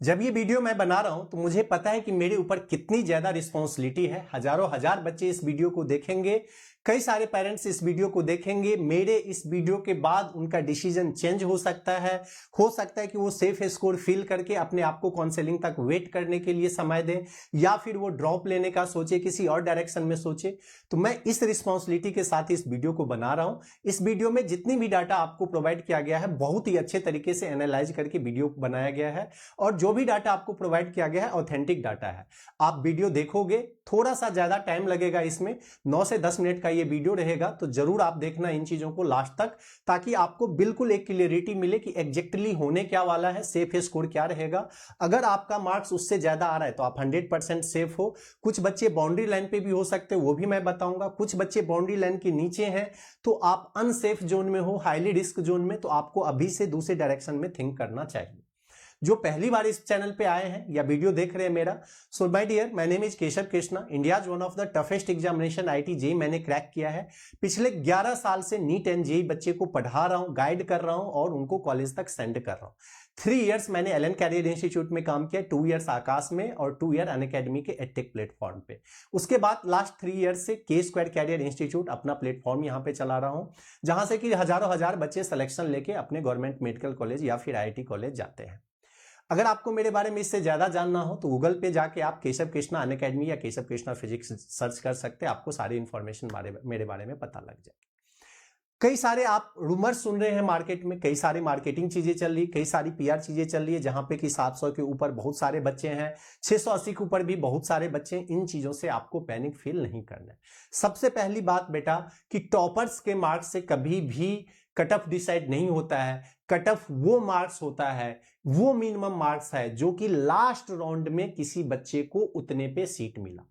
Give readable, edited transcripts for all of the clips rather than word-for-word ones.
जब ये वीडियो मैं बना रहा हूं तो मुझे पता है कि मेरे ऊपर कितनी ज्यादा रिस्पॉन्सिबिलिटी है। हजारों हजार बच्चे इस वीडियो को देखेंगे, कई सारे पेरेंट्स इस वीडियो को देखेंगे। मेरे इस वीडियो के बाद उनका डिसीजन चेंज हो सकता है कि वो सेफ स्कोर फील करके अपने आप को काउंसलिंग तक वेट करने के लिए समय दें, या फिर वो ड्रॉप लेने का सोचे, किसी और डायरेक्शन में सोचे। तो मैं इस रिस्पॉन्सिबिलिटी के साथ इस वीडियो को बना रहा हूं। इस वीडियो में जितनी भी डाटा आपको प्रोवाइड किया गया है बहुत ही अच्छे तरीके से एनालाइज करके वीडियो बनाया गया है, और जो भी डाटा आपको प्रोवाइड किया गया है ऑथेंटिक डाटा है। आप वीडियो देखोगे, थोड़ा सा ज्यादा टाइम लगेगा, इसमें 9 से 10 मिनट का ये वीडियो रहेगा, तो जरूर आप देखना इन चीजों को लास्ट तक, ताकि आपको बिल्कुल एक क्लियरिटी मिले कि एग्जैक्टली होने क्या वाला है, सेफ स्कोर क्या रहेगा। अगर आपका मार्क्स उससे ज्यादा आ रहा है तो आप 100% सेफ हो। कुछ बच्चे बाउंड्री लाइन पे भी हो सकते हैं, वो भी मैं बताऊंगा। कुछ बच्चे बाउंड्री लाइन के नीचे हैं तो आप अनसेफ जोन में हो, हाईली रिस्क जोन में, तो आपको अभी से दूसरे डायरेक्शन में थिंक करना चाहिए। जो पहली बार इस चैनल पे आए हैं या वीडियो देख रहे हैं मेरा, so my dear, my name is Keshav Krishna. India's one of the toughest examination IIT JEE मैंने क्रैक किया है। पिछले 11 साल से नीट एंड जेईई बच्चे को पढ़ा रहा हूं, गाइड कर रहा हूं और उनको कॉलेज तक सेंड कर रहा हूं। 3 इयर्स मैंने एलन कैरियर इंस्टीट्यूट में काम किया, 2 इयर्स आकाश में और 2 ईयर अनअकैडमी के एडटेक प्लेटफॉर्म पे। उसके बाद लास्ट 3 इयर्स से के स्क्वायर कैरियर इंस्टीट्यूट अपना प्लेटफॉर्म यहां पे चला रहा हूं, जहां से कि हजारों हजार बच्चे सिलेक्शन लेके अपने गवर्नमेंट मेडिकल कॉलेज या फिर आईआईटी कॉलेज जाते हैं। अगर आपको मेरे बारे में इससे ज्यादा जानना हो तो गूगल पे जाके आप केशव कृष्णा अनअकैडमी या केशव कृष्णा फिजिक्स सर्च कर सकते हैं, आपको सारी इंफॉर्मेशन मेरे बारे में पता लग जाएगी। कई सारे आप रूमर्स सुन रहे हैं मार्केट में, कई सारी मार्केटिंग चीजें चल रही, कई सारी पीआर चीजें चल रही है, जहां पे कि 700 के ऊपर बहुत सारे बच्चे हैं, 680 के ऊपर भी बहुत सारे बच्चे हैं। इन चीजों से आपको पैनिक फील नहीं करना है। सबसे पहली बात बेटा कि टॉपर्स के मार्क्स से कभी भी कट ऑफ डिसाइड नहीं होता है। कट ऑफ वो मार्क्स होता है, वो मिनिमम मार्क्स है जो कि लास्ट राउंड में किसी बच्चे को उतने पे सीट मिला।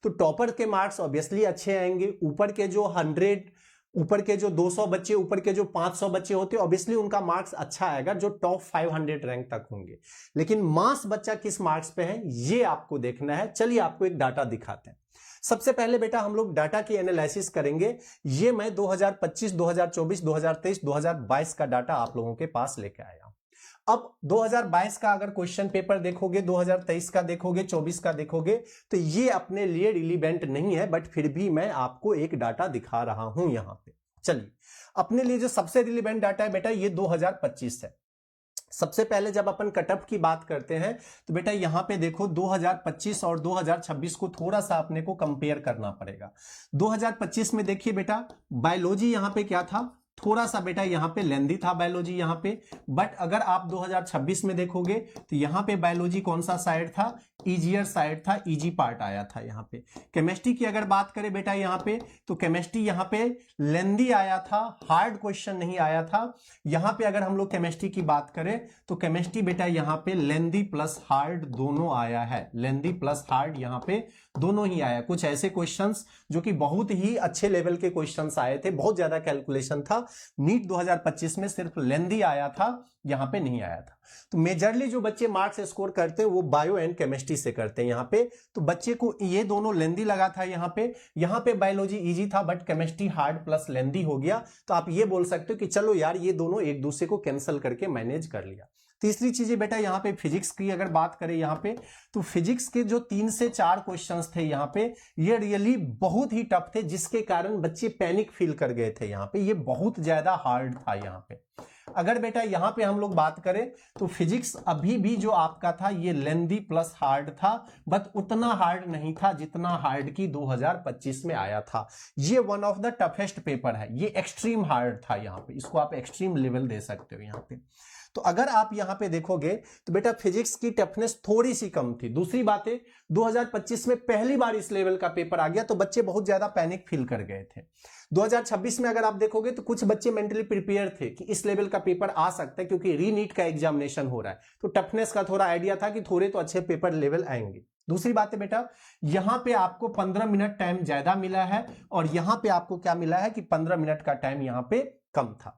तो टॉपर के मार्क्स ऑब्वियसली अच्छे आएंगे। ऊपर के जो 100, ऊपर के जो 200 बच्चे, ऊपर के जो 500 बच्चे होते हैं, ऑब्वियसली उनका मार्क्स अच्छा आएगा जो टॉप 500 रैंक तक होंगे। लेकिन मास बच्चा किस मार्क्स पे है ये आपको देखना है। चलिए आपको एक डाटा दिखाते हैं। सबसे पहले बेटा हम लोग डाटा की एनालिसिस करेंगे। ये मैं 2025, 2024, 2023, 2022 का डाटा आप लोगों के पास लेके आया हूं। अब 2022 का अगर क्वेश्चन पेपर देखोगे, 2023 का देखोगे, 24 का देखोगे, तो ये अपने लिए रिलीवेंट नहीं है, बट फिर भी मैं आपको एक डाटा दिखा रहा हूं यहां पे। चलिए, अपने लिए जो सबसे रिलीवेंट डाटा है बेटा ये 2025 है। सबसे पहले जब अपन कट ऑफ की बात करते हैं तो बेटा यहां पे देखो 2025 और 2026 को थोड़ा सा अपने को कंपेयर करना पड़ेगा। 2025 में देखिए बेटा बायोलॉजी यहां पे क्या था, थोड़ा सा बेटा यहां पे लेंदी था बायोलॉजी यहां पे। बट अगर आप 2026 में देखोगे तो यहां पे बायोलॉजी कौन सा साइड था, इजियर साइड था, इजी पार्ट आया था यहां पे। केमिस्ट्री की अगर बात करें बेटा यहां पे, तो केमिस्ट्री यहां पे लेंदी आया था, हार्ड क्वेश्चन नहीं आया था। यहां पे अगर हम लोग केमिस्ट्री की बात करें तो केमिस्ट्री बेटा यहां पे लेंदी प्लस हार्ड दोनों आया है, लेंदी प्लस हार्ड यहां पे दोनों ही आया। कुछ ऐसे क्वेश्चंस जो कि बहुत ही अच्छे लेवल के क्वेश्चंस आए थे, बहुत ज्यादा कैलकुलेशन था। नीट 2025 में सिर्फ लेंदी आया था, यहां पे नहीं आया था। तो मेजरली जो बच्चे मार्क्स स्कोर करते हैं वो बायो एंड केमिस्ट्री से करते हैं यहां पे। तो बच्चे को ये दोनों लेंदी लगा था यहां पे बायोलॉजी इजी था बट केमिस्ट्री हार्ड प्लस लेंदी हो गया। तो आप ये बोल सकते हो कि चलो यार ये दोनों एक दूसरे को कैंसिल करके मैनेज कर लिया। तीसरी चीज बेटा यहां पे फिजिक्स की अगर बात करें यहां पे, तो फिजिक्स के जो 3 से 4 क्वेश्चंस थे यहां पे, ये रियली बहुत ही टफ थे, जिसके कारण बच्चे पैनिक फील कर गए थे यहां पे। ये बहुत ज्यादा हार्ड था यहां पे। अगर बेटा यहां पे हम लोग बात करें तो फिजिक्स अभी भी जो आपका था ये लेंदी प्लस हार्ड था, बट उतना हार्ड नहीं था जितना हार्ड की 2025 में आया था। ये one of the toughest paper है, ये एक्सट्रीम हार्ड था यहां पे, इसको आप एक्सट्रीम लेवल दे सकते हो यहां पे। तो अगर आप यहां पे देखोगे तो बेटा फिजिक्स की टफनेस थोड़ी सी कम थी। दूसरी बात है 2025 में पहली बार इस लेवल का पेपर आ गया तो बच्चे बहुत ज्यादा पैनिक फील कर गए थे। 2026 में अगर आप देखोगे तो कुछ बच्चे मेंटली प्रिपेयर थे कि इस लेवल का पेपर आ सकता है क्योंकि रीनीट का एग्जामिनेशन हो रहा है, तो टफनेस का थोड़ा आइडिया था कि थोड़े तो अच्छे पेपर लेवल आएंगे। दूसरी बात है बेटा यहां पे आपको 15 मिनट टाइम ज्यादा मिला है और यहां पे आपको क्या मिला है कि 15 मिनट का टाइम यहां पे कम था।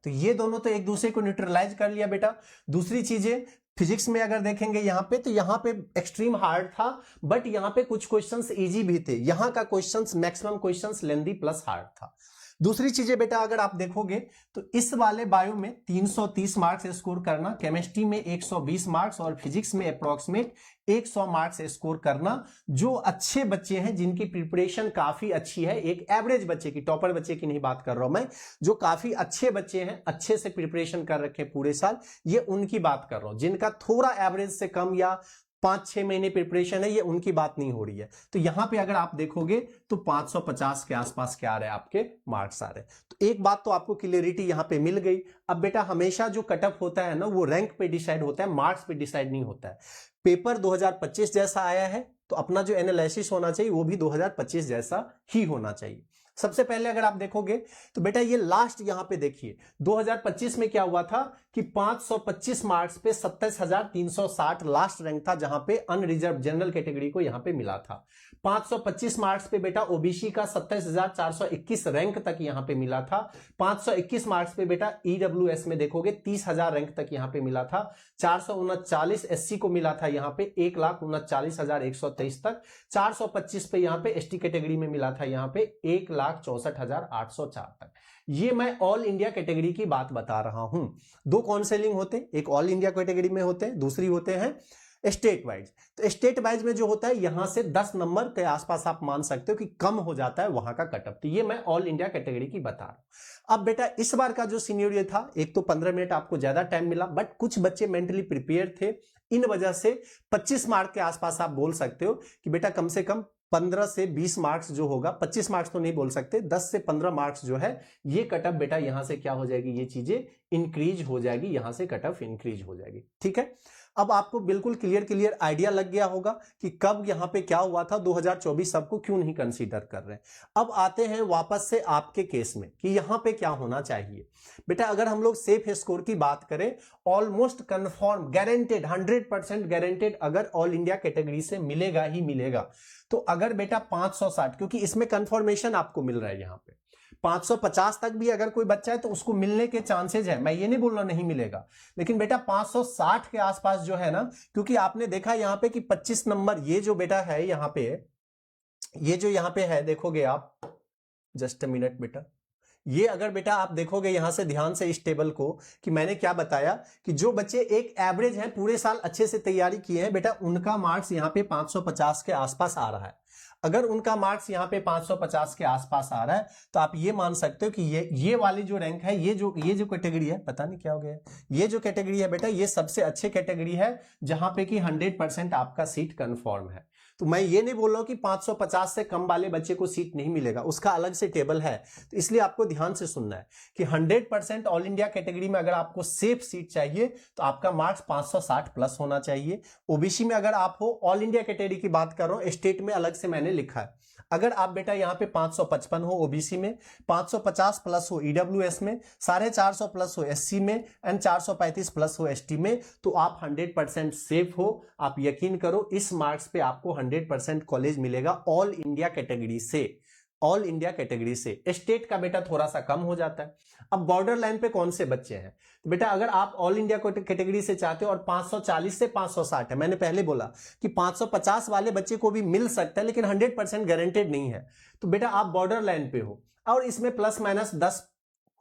तो ये दोनों तो एक दूसरे को न्यूट्रलाइज कर लिया बेटा। दूसरी चीजें फिजिक्स में अगर देखेंगे यहां पे, तो यहां पे एक्सट्रीम हार्ड था बट यहां पे कुछ क्वेश्चंस इजी भी थे। यहां का क्वेश्चंस मैक्सिमम क्वेश्चंस लेंदी प्लस हार्ड था। दूसरी चीजें बेटा अगर आप देखोगे तो इस वाले बायो में 330 मार्क्स स्कोर करना, केमिस्ट्री में 120 मार्क्स और फिजिक्स में अप्रोक्सीमेट 100 मार्क्स स्कोर करना। जो अच्छे बच्चे हैं जिनकी प्रिपरेशन काफी अच्छी है, एक एवरेज बच्चे की, टॉपर बच्चे की नहीं बात कर रहा हूं मैं, जो काफी अच्छे बच्चे हैं, अच्छे से प्रिपरेशन कर रखे पूरे साल, ये उनकी बात कर रहा हूं। जिनका थोड़ा एवरेज से कम या 5-6 महीने प्रिपरेशन है, ये उनकी बात नहीं हो रही है। तो यहां पे अगर आप देखोगे तो 550 के आसपास क्या आ रहे हैं आपके मार्क्स आ रहे हैं। तो एक बात तो आपको क्लियरिटी यहां पे मिल गई। अब बेटा हमेशा जो कट ऑफ होता है ना, वो रैंक पे डिसाइड होता है, मार्क्स पे डिसाइड नहीं होता है। पेपर 2025 जैसा आया है तो अपना जो एनालिसिस होना चाहिए वो भी 2025 जैसा ही होना चाहिए। सबसे पहले अगर आप देखोगे तो बेटा ये लास्ट यहां पे देखिए 2025 में क्या हुआ था कि 525 मार्क्स पे 27,360 लास्ट रैंक था, जहां पे अनरिजर्व जनरल कैटेगरी को यहां पे मिला था। 525 मार्क्स पे बेटा ओबीसी का 27,421 रैंक तक यहां पे मिला था। 521 मार्क्स पे बेटा ईडब्ल्यूएस में देखोगे 30,000 रैंक तक यहां पे मिला था। 439 एससी को मिला था यहां पे 1,39,123 तक। 425 पे यहां पे एसटी कैटेगरी में मिला था यहां पे 1,64,804 तक। ये मैं ऑल इंडिया कैटेगरी की बात बता रहा हूं। दो काउंसलिंग होते हैं, एक ऑल इंडिया कैटेगरी में होते हैं, दूसरी होते हैं स्टेट वाइज। तो स्टेट वाइज में जो होता है यहां से 10 नंबर के आसपास आप मान सकते हो कि कम हो जाता है वहां का कटअप। तो ये मैं ऑल इंडिया कैटेगरी की बता रहा हूं। अब बेटा इस बार का जो सिनेरियो था, एक तो 15 मिनट आपको ज्यादा टाइम मिला, बट कुछ बच्चे मेंटली प्रिपेयर थे, इन वजह से 25 मार्क के आसपास आप बोल सकते हो कि बेटा कम से कम 15 से 20 मार्क्स जो होगा, 25 मार्क्स तो नहीं बोल सकते, 10 से 15 मार्क्स जो है ये कटअप बेटा यहां से क्या हो जाएगी, ये चीजें इंक्रीज हो जाएगी, यहां से कटअप इंक्रीज हो जाएगी। ठीक है, अब आपको बिल्कुल क्लियर आइडिया लग गया होगा कि कब यहां पे क्या हुआ था, 2024 सबको क्यों नहीं कंसीडर कर रहे हैं। अब आते हैं वापस से आपके केस में कि यहां पे क्या होना चाहिए। बेटा अगर हम लोग सेफ स्कोर की बात करें, ऑलमोस्ट कंफर्म गारंटेड 100% गारंटेड अगर ऑल इंडिया कैटेगरी से मिलेगा ही मिलेगा। तो अगर बेटा 560, क्योंकि इसमें कंफर्मेशन आपको मिल रहा है, यहां पे 550 तक भी अगर कोई बच्चा है तो उसको मिलने के चांसेस है, मैं ये नहीं बोल रहा नहीं मिलेगा, लेकिन बेटा 560 के आसपास जो है ना, क्योंकि आपने देखा यहां पे कि 25 नंबर ये जो बेटा है यहां पे, ये जो यहां पे है देखोगे आप, जस्ट अ मिनट बेटा, ये अगर बेटा आप देखोगे यहां से ध्यान से इस टेबल को, कि मैंने क्या बताया कि जो बच्चे एक एवरेज हैं, पूरे साल अच्छे से तैयारी किए हैं, बेटा उनका मार्क्स यहां पे 550 के आसपास आ रहा है। अगर उनका मार्क्स यहां पे 550 के आसपास आ रहा है तो आप ये मान सकते हो कि ये वाली जो रैंक है, ये जो कैटेगरी है, पता नहीं क्या हो गया, ये जो कैटेगरी है बेटा ये सबसे अच्छे कैटेगरी है, जहां पे कि 100% आपका सीट कंफर्म है। तो मैं ये नहीं बोल रहा हूं कि 550 से कम वाले बच्चे को सीट नहीं मिलेगा, उसका अलग से टेबल है। तो इसलिए आपको ध्यान से सुनना है कि 100% ऑल इंडिया कैटेगरी में अगर आपको सेफ सीट चाहिए तो आपका मार्क्स 560 प्लस होना चाहिए। ओबीसी में अगर आप हो, ऑल इंडिया कैटेगरी की बात कर रहा हूं, स्टेट में अलग से मैंने लिखा है, अगर आप बेटा यहां पे 555 हो ओबीसी में, 550 प्लस हो ईडब्ल्यूएस में, 450 प्लस हो एससी में एंड 435 प्लस हो एसटी में, तो आप 100% सेफ हो। आप यकीन करो इस मार्क्स पे आपको 100% कॉलेज मिलेगा ऑल इंडिया कैटेगरी से, ऑल इंडिया कैटेगरी से। स्टेट का बेटा थोड़ा सा कम हो जाता है। अब बॉर्डर लाइन पे कौन से बच्चे हैं, तो बेटा अगर आप ऑल इंडिया कैटेगरी से चाहते हो और 540 से 560 है, मैंने पहले बोला कि 550 वाले बच्चे को भी मिल सकता है, लेकिन 100% गारंटेड नहीं है। तो बेटा आप बॉर्डर लाइन पे हो और इसमें प्लस माइनस 10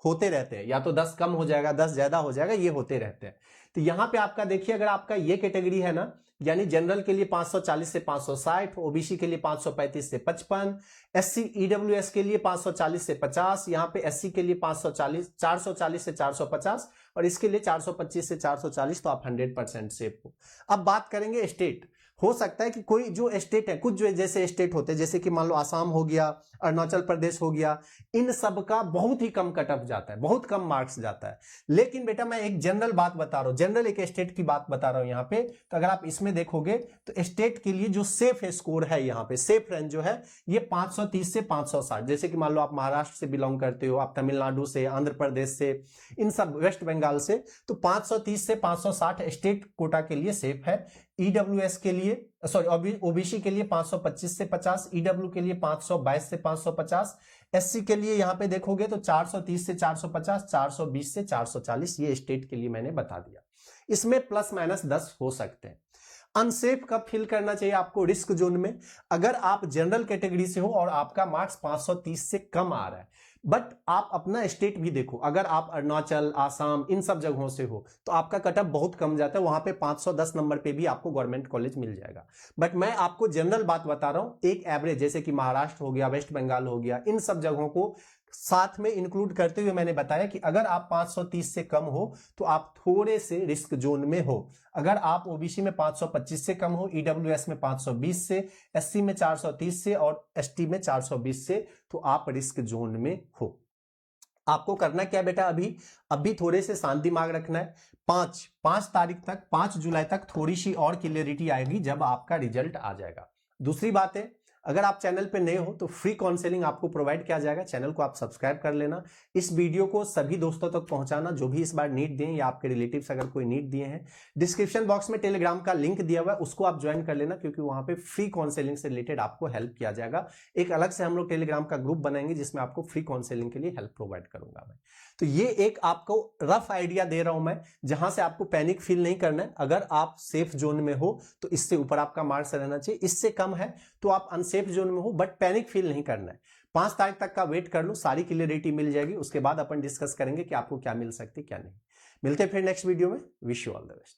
होते रहते हैं, या तो 10 कम हो जाएगा, 10 ज्यादा हो जाएगा, ये होते रहते हैं। तो यहां पे आपका देखिए, अगर आपका ये कैटेगरी है ना, यानी जनरल के लिए 540 से 560, ओबीसी के लिए 535 से 55, एससी ईडब्ल्यूएस के लिए 540 से 50, यहां पे एससी के लिए 440 से 450 और इसके लिए 425 से 440, तो आप 100% सेफ हो। अब बात करेंगे स्टेट। हो सकता है कि कोई जो स्टेट है, कुछ जो जैसे स्टेट होते हैं, जैसे कि मान लो आसाम हो गया, अरुणाचल प्रदेश हो गया, इन सब का बहुत ही कम कट ऑफ जाता है, बहुत कम मार्क्स जाता है। लेकिन बेटा मैं एक जनरल बात बता रहा हूं, जनरल एक स्टेट की बात बता रहा हूं यहां पे। तो अगर आप इसमें देखोगे तो स्टेट के लिए जो सेफ स्कोर है, यहां पे सेफ रेंज जो है ये 530 से 560। जैसे कि मान लो आप महाराष्ट्र से बिलोंग करते हो, आप तमिलनाडु से, आंध्र प्रदेश से, इन सब वेस्ट बंगाल से, तो 530 से 560 स्टेट कोटा के लिए सेफ है। ईडब्ल्यूएस के लिए, सॉरी ओबीसी के लिए 525 से 50, ईडब्ल्यू के लिए 522 से 550, एससी के लिए यहां पे देखोगे तो 430 से 450, 420 से 440, ये स्टेट के लिए मैंने बता दिया। इसमें प्लस माइनस 10 हो सकते हैं। अनसेफ कब फील करना चाहिए आपको, रिस्क जोन में, अगर आप जनरल कैटेगरी से हो और आपका मार्क्स 530 से कम आ रहा है, बट आप अपना स्टेट भी देखो, अगर आप अरुणाचल, आसाम, इन सब जगहों से हो तो आपका कटअप बहुत कम जाता है, वहां पे 510 नंबर पे भी आपको गवर्नमेंट कॉलेज मिल जाएगा। बट मैं आपको जनरल बात बता रहा हूं, एक एवरेज, जैसे कि महाराष्ट्र हो गया, वेस्ट बंगाल हो गया, इन सब जगहों को साथ में इंक्लूड करते हुए मैंने बताया कि अगर आप 530 से कम हो तो आप थोड़े से रिस्क जोन में हो। अगर आप ओबीसी में 525 से कम हो, ईडब्ल्यूएस में 520 से, एससी में 430 से और एसटी में 420 से, तो आप रिस्क जोन में हो। आपको करना क्या बेटा, अभी थोड़े से शांत दिमाग रखना है। 5 तारीख तक, 5 जुलाई तक थोड़ी सी और क्लियरिटी आएगी जब आपका रिजल्ट आ जाएगा। दूसरी बात है, अगर आप चैनल पे नए हो तो फ्री काउंसलिंग आपको प्रोवाइड किया जाएगा, चैनल को आप सब्सक्राइब कर लेना। इस वीडियो को सभी दोस्तों तक पहुंचाना जो भी इस बार नीट दिए या आपके रिलेटिव्स अगर कोई नीट दिए हैं। डिस्क्रिप्शन बॉक्स में टेलीग्राम का लिंक दिया हुआ है, उसको आप ज्वाइन कर लेना, क्योंकि वहां पे फ्री काउंसलिंग से रिलेटेड आपको हेल्प किया जाएगा। एक अलग से हम लोग टेलीग्राम का ग्रुप बनाएंगे जिसमें आपको फ्री काउंसलिंग के लिए हेल्प प्रोवाइड करूंगा मैं। तो ये एक आपको रफ आइडिया दे रहा हूं मैं, जहां से आपको पैनिक फील नहीं करना है। अगर आप सेफ जोन में हो तो इससे ऊपर आपका मार्क्स रहना चाहिए, इससे कम है तो आप अनसेफ जोन में हो, बट पैनिक फील नहीं करना है। 5 तारीख तक का वेट कर लो, सारी क्लियरिटी मिल जाएगी, उसके बाद अपन डिस्कस करेंगे कि आपको क्या मिल सकती क्या नहीं। मिलते हैं फिर नेक्स्ट वीडियो में। Wish you all the best.